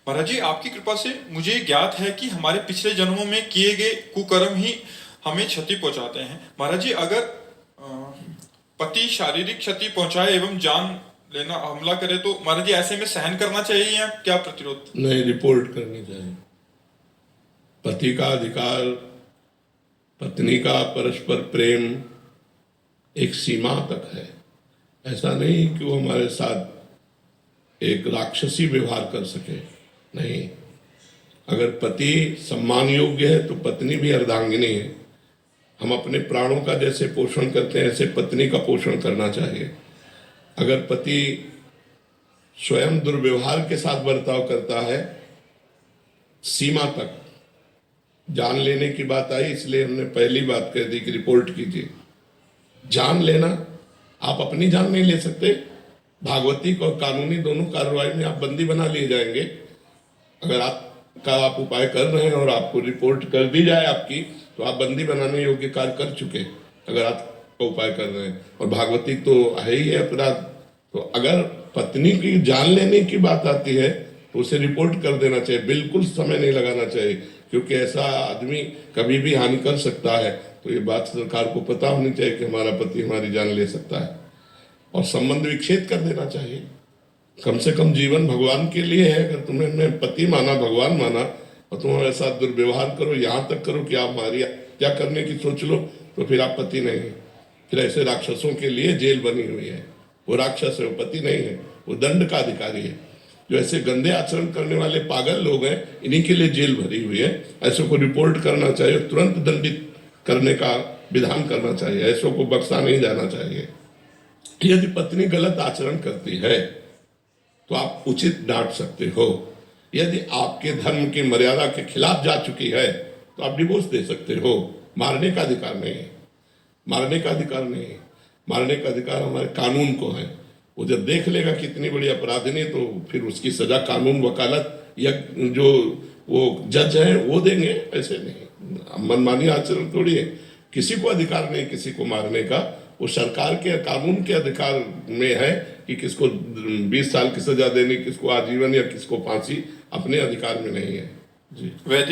महाराज जी, आपकी कृपा से मुझे ज्ञात है कि हमारे पिछले जन्मों में किए गए कुकर्म ही हमें क्षति पहुंचाते हैं। महाराज जी, अगर पति शारीरिक क्षति पहुंचाए एवं जान लेना हमला करे तो महाराज जी ऐसे में सहन करना चाहिए या क्या प्रतिरोध? नहीं, रिपोर्ट करनी चाहिए। पति का अधिकार, पत्नी का परस्पर प्रेम एक सीमा तक है। ऐसा नहीं कि वो हमारे साथ एक राक्षसी व्यवहार कर सके। नहीं, अगर पति सम्मान योग्य है तो पत्नी भी अर्धांगिनी है। हम अपने प्राणों का जैसे पोषण करते हैं ऐसे पत्नी का पोषण करना चाहिए। अगर पति स्वयं दुर्व्यवहार के साथ बर्ताव करता है, सीमा तक जान लेने की बात आई, इसलिए हमने पहली बात कह दी कि रिपोर्ट कीजिए। जान लेना, आप अपनी जान नहीं ले सकते। भागवतिक और कानूनी दोनों कार्रवाई में आप बंदी बना लिए जाएंगे। अगर आप उपाय कर रहे हैं और आपको रिपोर्ट कर दी जाए आपकी, तो आप बंदी बनाने योग्य कार्य कर चुके, अगर आप उपाय कर रहे हैं। और भागवतिक तो है ही है अपराध। तो अगर पत्नी की जान लेने की बात आती है तो उसे रिपोर्ट कर देना चाहिए। बिल्कुल समय नहीं लगाना चाहिए, क्योंकि ऐसा आदमी कभी भी हानि कर सकता है। तो ये बात सरकार को पता होनी चाहिए कि हमारा पति हमारी जान ले सकता है, और संबंध विच्छेद कर देना चाहिए। कम से कम जीवन भगवान के लिए है। अगर तुम्हें मैं पति माना, भगवान माना, और तुम हमारे साथ दुर्व्यवहार करो, यहाँ तक करो कि आप हमारी क्या करने की सोच लो, तो फिर आप पति नहीं है। फिर ऐसे राक्षसों के लिए जेल बनी हुई है। वो राक्षस है, वो पति नहीं है, वो दंड का अधिकारी है। जो ऐसे गंदे आचरण करने वाले पागल लोग हैं, इन्हीं के लिए जेल भरी हुई है। ऐसे को रिपोर्ट करना चाहिए, तुरंत दंडित करने का विधान करना चाहिए। ऐसों को बख्शा नहीं जाना चाहिए। यदि पत्नी गलत आचरण करती है तो आप उचित डांट सकते हो। यदि आपके धर्म की मर्यादा के खिलाफ जा चुकी है तो आप डिवोर्स दे सकते हो। मारने का अधिकार नहीं है, मारने का अधिकार नहीं है। मारने का अधिकार हमारे कानून को है। वो जब देख लेगा कितनी बड़ी अपराधिनी, तो फिर उसकी सजा कानून, वकालत या जो वो जज है वो देंगे। ऐसे नहीं, मनमानी आचरण थोड़ी है। किसी को अधिकार नहीं किसी को मारने का। वो सरकार के कानून के अधिकार में है कि किसको 20 साल की सजा देनी, किसको आजीवन या किसको फांसी, अपने अधिकार में नहीं है। जी।